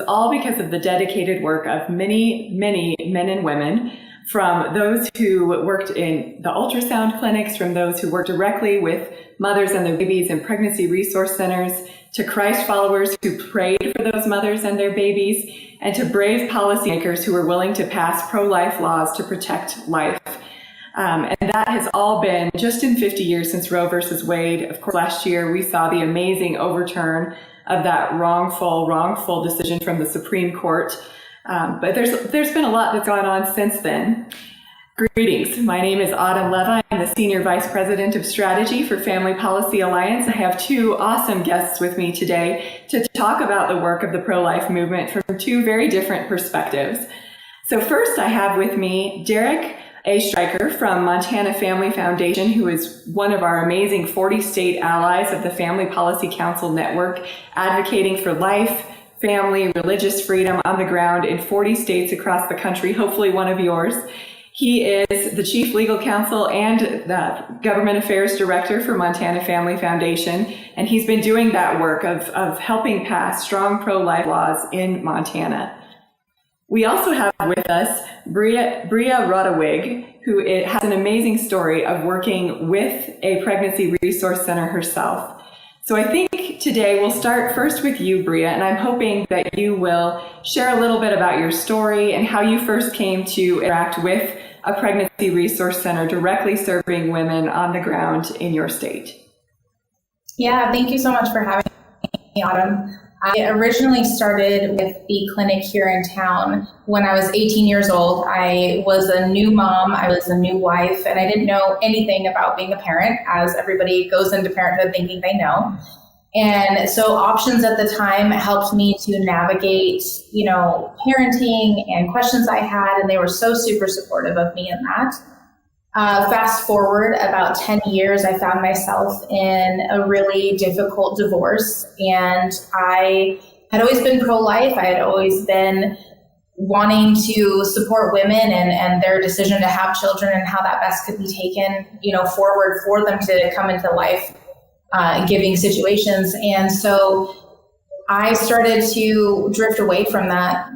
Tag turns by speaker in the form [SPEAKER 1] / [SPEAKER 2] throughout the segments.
[SPEAKER 1] all because of the dedicated work of many, many men and women, from those who worked in the ultrasound clinics, from those who worked directly with mothers and their babies in pregnancy resource centers, to Christ followers who prayed for those mothers and their babies, and to brave policymakers who were willing to pass pro-life laws to protect life. And that has all been just in 50 years since Roe versus Wade. Of course, last year we saw the amazing overturn of that wrongful decision from the Supreme Court. But there's been a lot that's gone on since then. Greetings. My name is Autumn Leva. I'm the Senior Vice President of Strategy for Family Policy Alliance. I have two awesome guests with me today to talk about the work of the pro-life movement from two very different perspectives. So first, I have with me Derek A. Stryker from Montana Family Foundation, who is one of our amazing 40-state allies of the Family Policy Council Network, advocating for life, family, religious freedom on the ground in 40 states across the country, hopefully one of yours. He is the Chief Legal Counsel and the Government Affairs Director for Montana Family Foundation, and he's been doing that work of helping pass strong pro-life laws in Montana. We also have with us Bria Roddewig, who has an amazing story of working with a pregnancy resource center herself. So I think today we'll start first with you, Bria, and I'm hoping that you will share a little bit about your story and how you first came to interact with a pregnancy resource center directly serving women on the ground in your state.
[SPEAKER 2] Yeah, thank you so much for having me, Autumn. I originally started with the clinic here in town when I was 18 years old. I was a new mom, I was a new wife, and I didn't know anything about being a parent, as everybody goes into parenthood thinking they know. And so options at the time helped me to navigate, parenting and questions I had, and they were so super supportive of me in that. Fast forward about 10 years, I found myself in a really difficult divorce, and I had always been pro-life. I had always been wanting to support women and their decision to have children and how that best could be taken, forward for them to come into life giving situations. And so I started to drift away from that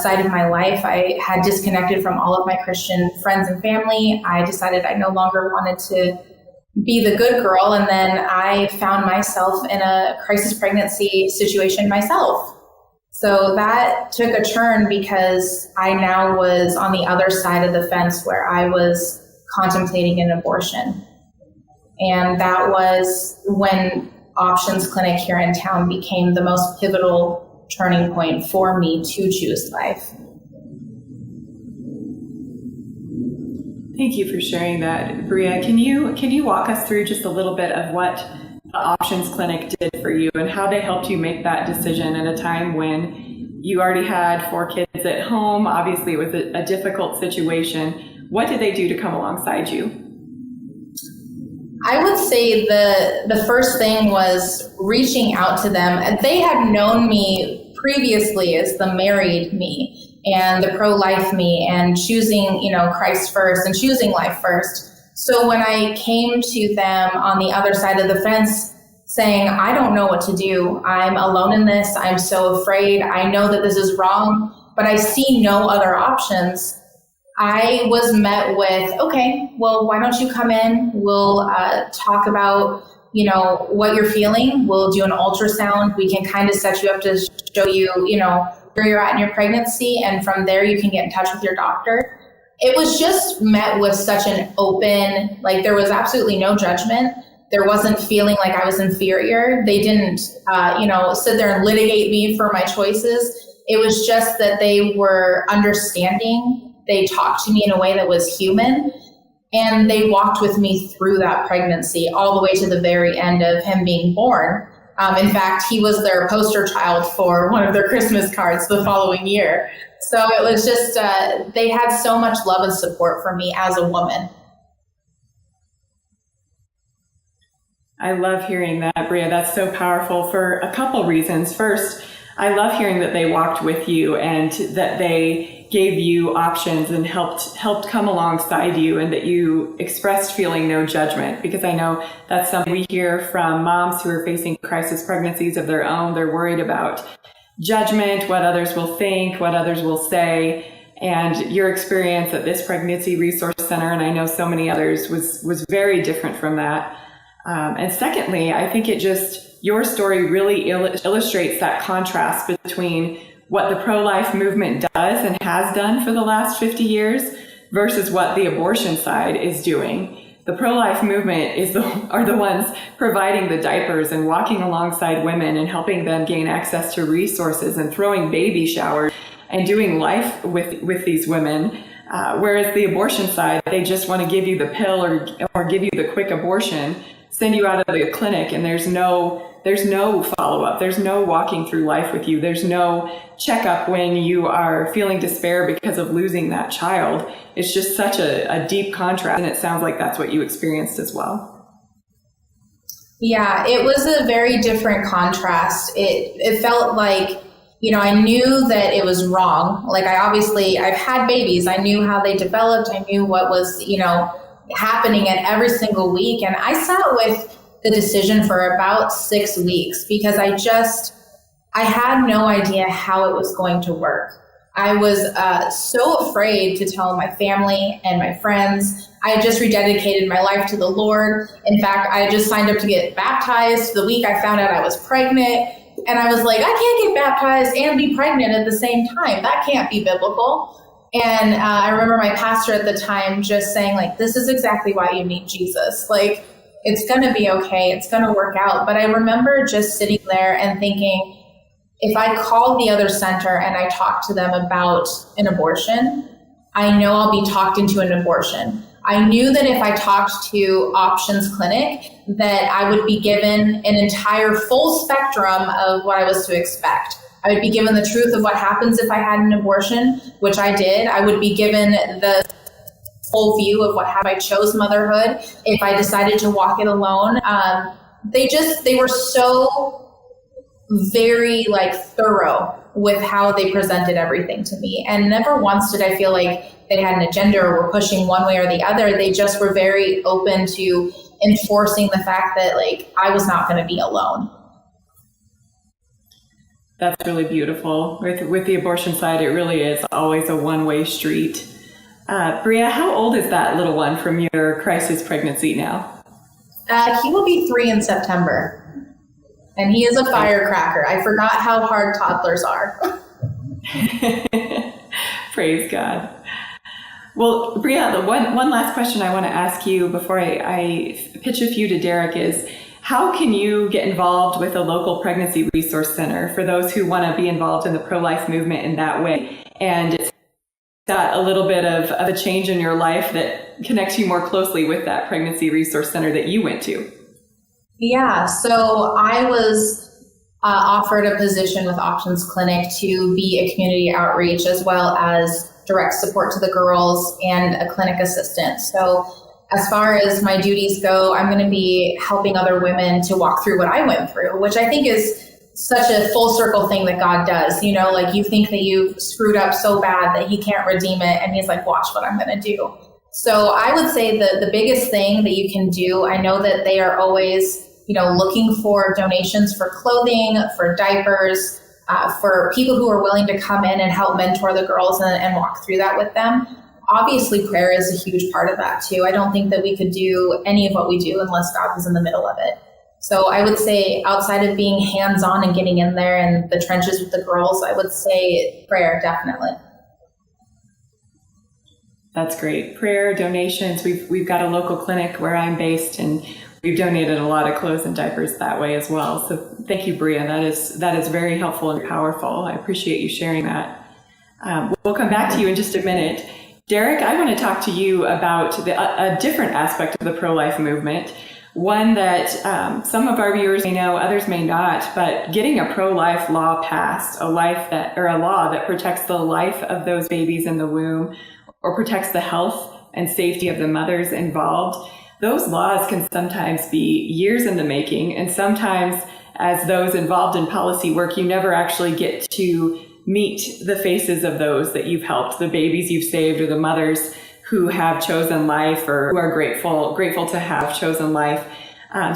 [SPEAKER 2] side of my life. I had disconnected from all of my Christian friends and family. I decided I no longer wanted to be the good girl. And then I found myself in a crisis pregnancy situation myself. So that took a turn because I now was on the other side of the fence where I was contemplating an abortion. And that was when Options Clinic here in town became the most pivotal turning point for me to choose life.
[SPEAKER 1] Thank you for sharing that, Bria. Can you walk us through just a little bit of what the Options Clinic did for you and how they helped you make that decision at a time when you already had 4 kids at home? Obviously, it was a difficult situation. What did they do to come alongside you?
[SPEAKER 2] I would say the first thing was reaching out to them. They had known me previously as the married me and the pro-life me and choosing, Christ first and choosing life first. So when I came to them on the other side of the fence saying, I don't know what to do. I'm alone in this. I'm so afraid. I know that this is wrong, but I see no other options. I was met with, okay, well, why don't you come in? We'll talk about, what you're feeling. We'll do an ultrasound. We can kind of set you up to show you, where you're at in your pregnancy. And from there, you can get in touch with your doctor. It was just met with such an open, there was absolutely no judgment. There wasn't feeling like I was inferior. They didn't, sit there and litigate me for my choices. It was just that they were understanding. They talked to me in a way that was human, and they walked with me through that pregnancy all the way to the very end of him being born. In fact, he was their poster child for one of their Christmas cards the following year. So it was just, they had so much love and support for me as a woman.
[SPEAKER 1] I love hearing that, Bria. That's so powerful for a couple reasons. First, I love hearing that they walked with you and that they gave you options and helped come alongside you, and that you expressed feeling no judgment, because I know that's something we hear from moms who are facing crisis pregnancies of their own. They're worried about judgment, what others will think, what others will say. And your experience at this pregnancy resource center, and I know so many others, was very different from that. And secondly, I think your story really illustrates that contrast between what the pro-life movement does and has done for the last 50 years versus what the abortion side is doing. The pro-life movement are the ones providing the diapers and walking alongside women and helping them gain access to resources and throwing baby showers and doing life with these women. Whereas the abortion side, they just want to give you the pill or give you the quick abortion, send you out of the clinic, and there's no follow-up. There's no walking through life with you. There's no checkup when you are feeling despair because of losing that child. It's just such a deep contrast, and it sounds like that's what you experienced as well.
[SPEAKER 2] Yeah, it was a very different contrast. It felt like, I knew that it was wrong. Like I've had babies. I knew how they developed. I knew what was, happening at every single week. And I sat with the decision for about 6 weeks because I had no idea how it was going to work. I was so afraid to tell my family and my friends. I had just rededicated my life to the Lord. In fact, I just signed up to get baptized the week I found out I was pregnant. And I was like, I can't get baptized and be pregnant at the same time. That can't be biblical. And I remember my pastor at the time just saying, like, this is exactly why you need Jesus. Like, it's going to be okay. It's going to work out. But I remember just sitting there and thinking, if I call the other center and I talk to them about an abortion, I know I'll be talked into an abortion. I knew that if I talked to Options Clinic, that I would be given an entire full spectrum of what I was to expect. I would be given the truth of what happens if I had an abortion, which I did. I would be given the full view of what if I chose motherhood, if I decided to walk it alone. They were so very thorough with how they presented everything to me. And never once did I feel like they had an agenda or were pushing one way or the other. They just were very open to enforcing the fact that I was not going to be alone.
[SPEAKER 1] That's really beautiful. With the abortion side, it really is always a one-way street. Bria, how old is that little one from your crisis pregnancy now?
[SPEAKER 2] He will be 3 in September. And he is a firecracker. I forgot how hard toddlers are.
[SPEAKER 1] Praise God. Well, Bria, the one last question I want to ask you before I pitch a few to Derek is, how can you get involved with a local pregnancy resource center for those who want to be involved in the pro-life movement in that way? And it's got a little bit of a change in your life that connects you more closely with that pregnancy resource center that you went to.
[SPEAKER 2] Yeah, so I was offered a position with Options Clinic to be a community outreach as well as direct support to the girls and a clinic assistant. So as far as my duties go, I'm going to be helping other women to walk through what I went through, which I think is such a full circle thing that God does. You think that you've screwed up so bad that he can't redeem it. And he's like, watch what I'm going to do. So I would say that the biggest thing that you can do, I know that they are always, looking for donations for clothing, for diapers, for people who are willing to come in and help mentor the girls and walk through that with them. Obviously, prayer is a huge part of that too. I don't think that we could do any of what we do unless God was in the middle of it. So I would say outside of being hands-on and getting in there in the trenches with the girls, I would say prayer, definitely. That's great. Prayer, donations. We've got a local clinic where I'm based, and we've donated a lot of clothes and diapers that way as well. So thank you, Bria. That is very helpful and powerful. I appreciate you sharing that. We'll come back to you in just a minute. Derek, I want to talk to you about a different aspect of the pro-life movement, one that some of our viewers may know, others may not, but getting a pro-life law passed, a law that protects the life of those babies in the womb or protects the health and safety of the mothers involved. Those laws can sometimes be years in the making, and sometimes as those involved in policy work, you never actually get to meet the faces of those that you've helped, the babies you've saved, or the mothers who have chosen life or who are grateful to have chosen life.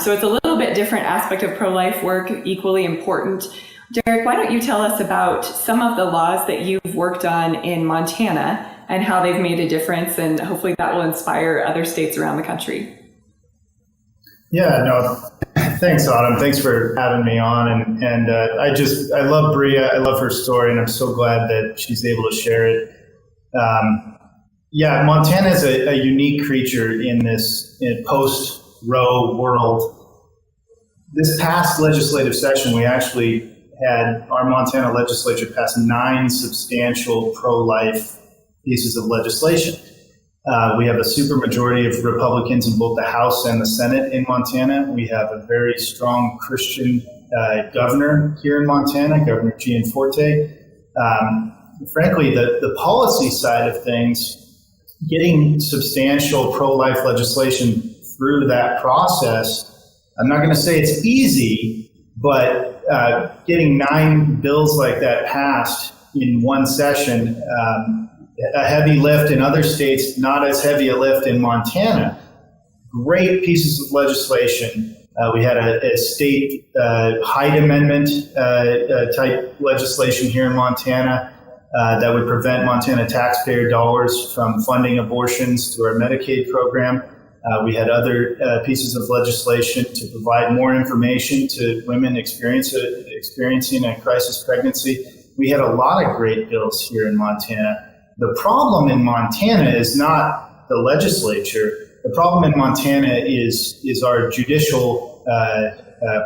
[SPEAKER 2] So it's a little bit different aspect of pro-life work, equally important.
[SPEAKER 1] Derek, why don't you tell us about some of the laws that you've worked on in Montana and how they've made a difference, and hopefully that will inspire other states around the country.
[SPEAKER 3] Yeah, no, thanks, Autumn. Thanks for having me on. And I love Bria. I love her story, and I'm so glad that she's able to share it. Montana is a unique creature in this post-Roe world. This past legislative session, we actually had our Montana legislature pass 9 substantial pro-life pieces of legislation. We have a supermajority of Republicans in both the House and the Senate in Montana. We have a very strong Christian governor here in Montana, Governor Gianforte. Frankly, the policy side of things, getting substantial pro-life legislation through that process, I'm not going to say it's easy, but getting 9 bills like that passed in one session, a heavy lift in other states, not as heavy a lift in Montana. Great pieces of legislation. We had a state Hyde Amendment type legislation here in Montana that would prevent Montana taxpayer dollars from funding abortions through our Medicaid program. We had other pieces of legislation to provide more information to women experiencing a crisis pregnancy. We had a lot of great bills here in Montana. The problem in Montana is not the legislature. The problem in Montana is our judicial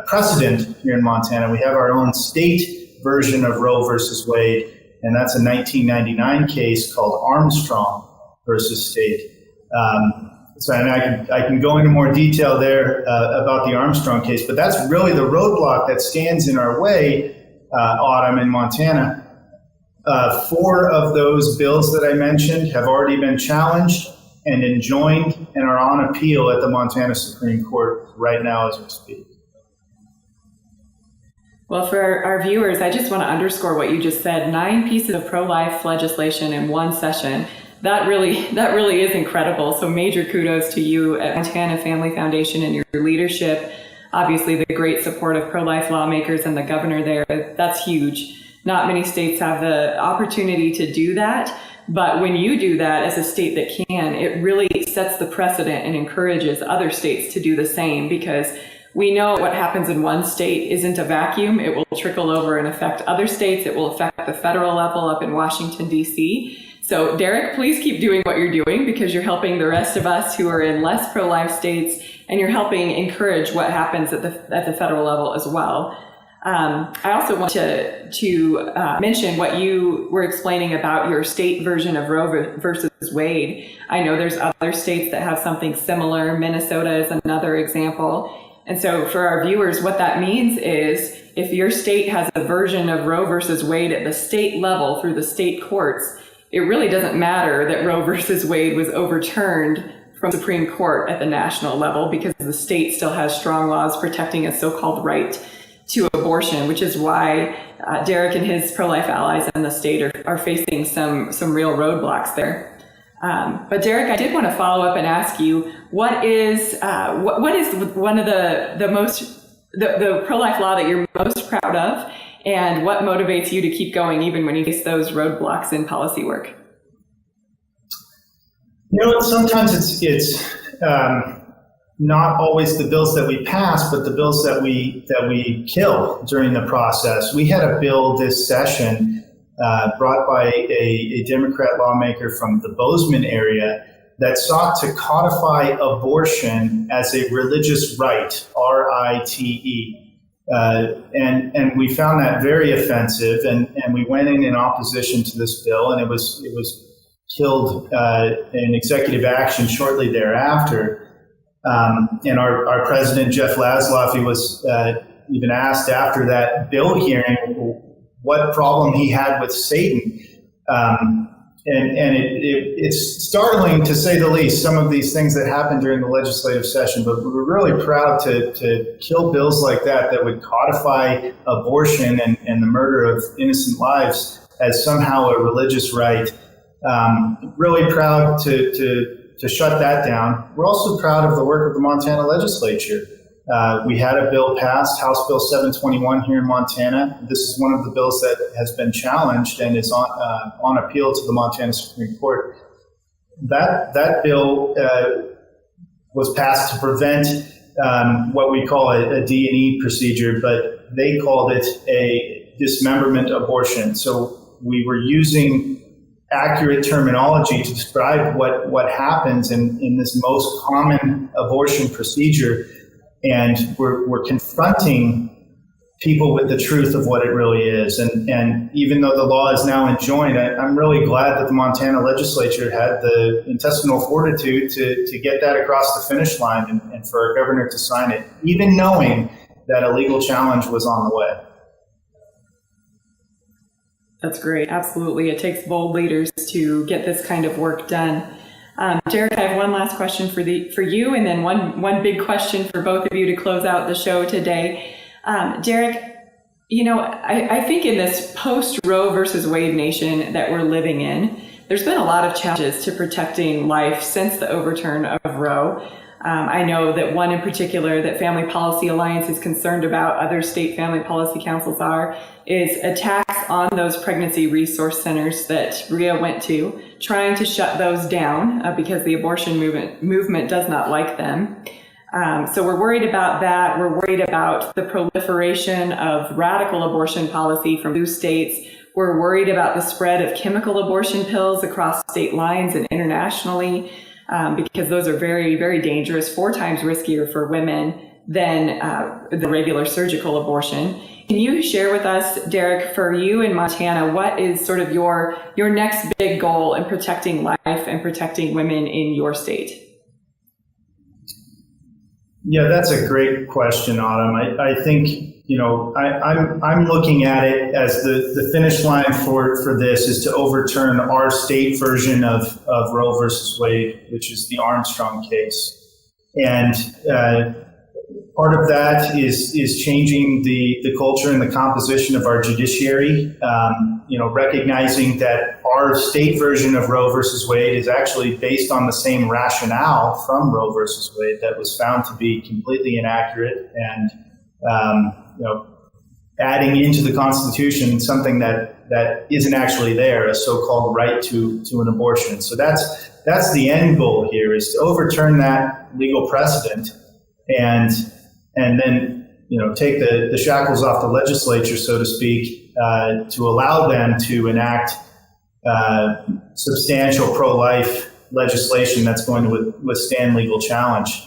[SPEAKER 3] precedent here in Montana. We have our own state version of Roe versus Wade, and that's a 1999 case called Armstrong versus State. I can go into more detail there about the Armstrong case, but that's really the roadblock that stands in our way, Autumn, in Montana. 4 of those bills that I mentioned have already been challenged and enjoined and are on appeal at the Montana Supreme Court right now as we speak.
[SPEAKER 1] Well, for our viewers, I just want to underscore what you just said. 9 pieces of pro-life legislation in one session. That really is incredible. So major kudos to you at Montana Family Foundation and your leadership. Obviously, the great support of pro-life lawmakers and the governor there. That's huge. Not many states have the opportunity to do that, but when you do that as a state that can, it really sets the precedent and encourages other states to do the same, because we know what happens in one state isn't a vacuum. It will trickle over and affect other states. It will affect the federal level up in Washington, D.C. So Derek, please keep doing what you're doing, because you're helping the rest of us who are in less pro-life states, and you're helping encourage what happens at the federal level as well. I also want to mention what you were explaining about your state version of Roe versus Wade. I know there's other states that have something similar. Minnesota is another example. And so for our viewers, what that means is if your state has a version of Roe versus Wade at the state level through the state courts, it really doesn't matter that Roe versus Wade was overturned from the Supreme Court at the national level, because the state still has strong laws protecting a so-called right to abortion, which is why Derek and his pro-life allies in the state are facing some real roadblocks there. But Derek, I did want to follow up and ask you, what is one of the pro-life law that you're most proud of, and what motivates you to keep going even when you face those roadblocks in policy work?
[SPEAKER 3] Sometimes it's not always the bills that we pass, but the bills that we kill during the process. We had a bill this session brought by a Democrat lawmaker from the Bozeman area that sought to codify abortion as a religious right, R-I-T-E. And we found that very offensive, and we went in opposition to this bill, and it was killed in executive action shortly thereafter. And our president, Jeff Laszlo, he was even asked after that bill hearing what problem he had with Satan. And it's startling, to say the least, some of these things that happened during the legislative session, but we're really proud to kill bills like that would codify abortion and the murder of innocent lives as somehow a religious right. Really proud to shut that down. We're also proud of the work of the Montana legislature. We had a bill passed, House Bill 721 here in Montana. This is one of the bills that has been challenged and is on appeal to the Montana Supreme Court. That bill was passed to prevent what we call a D&E procedure, but they called it a dismemberment abortion. So we were using accurate terminology to describe what happens in this most common abortion procedure. And we're confronting people with the truth of what it really is. And even though the law is now enjoined, I'm really glad that the Montana legislature had the intestinal fortitude to get that across the finish line and for our governor to sign it, even knowing that a legal challenge was on the way.
[SPEAKER 1] That's great. Absolutely. It takes bold leaders to get this kind of work done. Derek, I have one last question for you, and then one big question for both of you to close out the show today. Derek, I think in this post-Roe versus Wade nation that we're living in, there's been a lot of challenges to protecting life since the overturn of Roe. I know that one in particular that Family Policy Alliance is concerned about, other state family policy councils are, is attacks on those pregnancy resource centers that Bria went to, trying to shut those down because the abortion movement does not like them. So we're worried about that. We're worried about the proliferation of radical abortion policy from blue states. We're worried about the spread of chemical abortion pills across state lines and internationally. Because those are very, very dangerous, 4 times riskier for women than the regular surgical abortion. Can you share with us, Derek, for you in Montana, what is sort of your next big goal in protecting life and protecting women in your state?
[SPEAKER 3] Yeah, that's a great question, Autumn. I think, I'm looking at it as the finish line for this is to overturn our state version of Roe versus Wade, which is the Armstrong case. And part of that is changing the culture and the composition of our judiciary, recognizing that our state version of Roe versus Wade is actually based on the same rationale from Roe versus Wade that was found to be completely inaccurate and, adding into the Constitution something that isn't actually there, a so-called right to an abortion. So that's the end goal here, is to overturn that legal precedent and then take the shackles off the legislature, so to speak, to allow them to enact substantial pro-life legislation that's going to withstand legal challenge.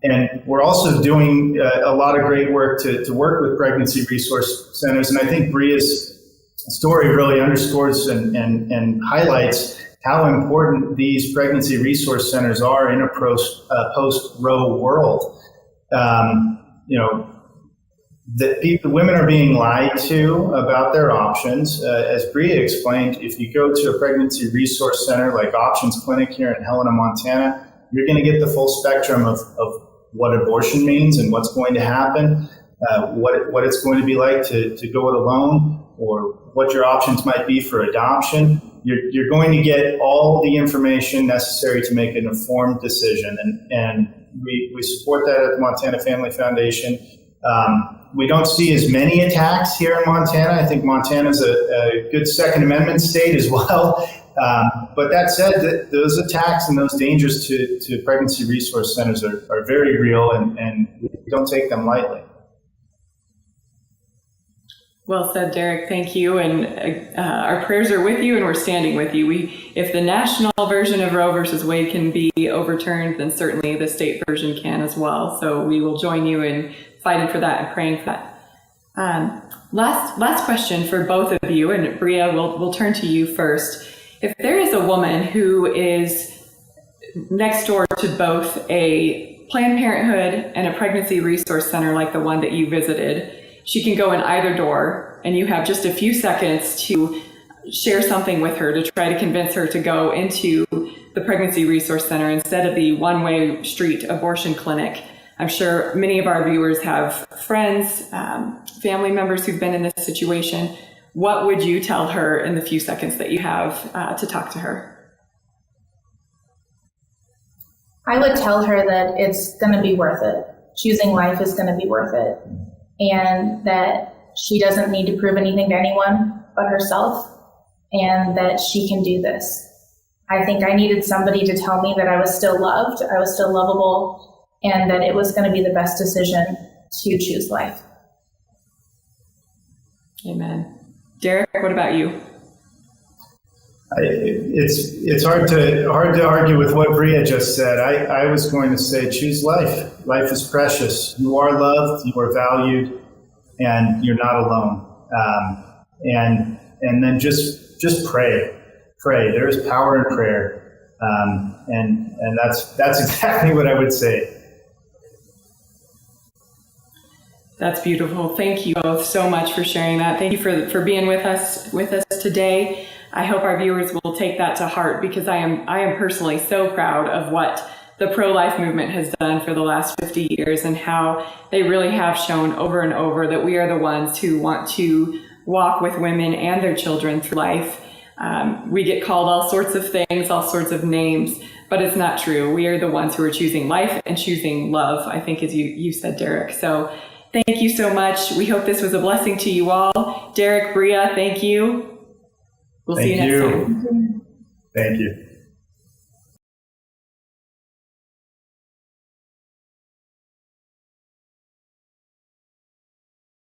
[SPEAKER 3] And we're also doing a lot of great work to work with pregnancy resource centers. And I think Bria's story really underscores and highlights how important these pregnancy resource centers are in a post-Roe world. The women are being lied to about their options. As Bria explained, if you go to a pregnancy resource center like Options Clinic here in Helena, Montana, you're going to get the full spectrum of what abortion means and what's going to happen, what it's going to be like to go it alone, or what your options might be for adoption. You're going to get all the information necessary to make an informed decision, and we support that at the Montana Family Foundation. We don't see as many attacks here in Montana. I think Montana's a good Second Amendment state as well. But that said, those attacks and those dangers to pregnancy resource centers are very real, and we don't take them lightly.
[SPEAKER 1] Well said, Derek. Thank you. And our prayers are with you, and we're standing with you. If the national version of Roe versus Wade can be overturned, then certainly the state version can as well. So we will join you in fighting for that and praying for that. Last question for both of you, and Bria, we'll turn to you first. If there is a woman who is next door to both a Planned Parenthood and a pregnancy resource center like the one that you visited, she can go in either door, and you have just a few seconds to share something with her to try to convince her to go into the pregnancy resource center instead of the one-way street abortion clinic. I'm sure many of our viewers have friends, family members who've been in this situation. What would you tell her in the few seconds that you have to talk to her?
[SPEAKER 2] I would tell her that it's going to be worth it. choosing life is going to be worth it, and that she doesn't need to prove anything to anyone but herself, and that she can do this. I think I needed somebody to tell me that I was still loved, I was still lovable, and that it was going to be the best decision to choose life.
[SPEAKER 1] Amen. Derek, what about you?
[SPEAKER 3] It's hard to argue with what Bria just said. I was going to say, choose life. Life is precious. You are loved, you are valued, and you're not alone. And then just pray. Pray. There is power in prayer, and that's exactly what I would say.
[SPEAKER 1] That's beautiful. Thank you both so much for sharing that. Thank you for being with us today. I hope our viewers will take that to heart, because I am personally so proud of what the pro-life movement has done for the last 50 years, and how they really have shown over and over that we are the ones who want to walk with women and their children through life. We get called all sorts of things, all sorts of names, but it's not true. We are the ones who are choosing life and choosing love, I think, as you said, Derek. So thank you so much. We hope this was a blessing to you all. Derek, Bria, thank you. We'll see you next time.
[SPEAKER 3] Thank you.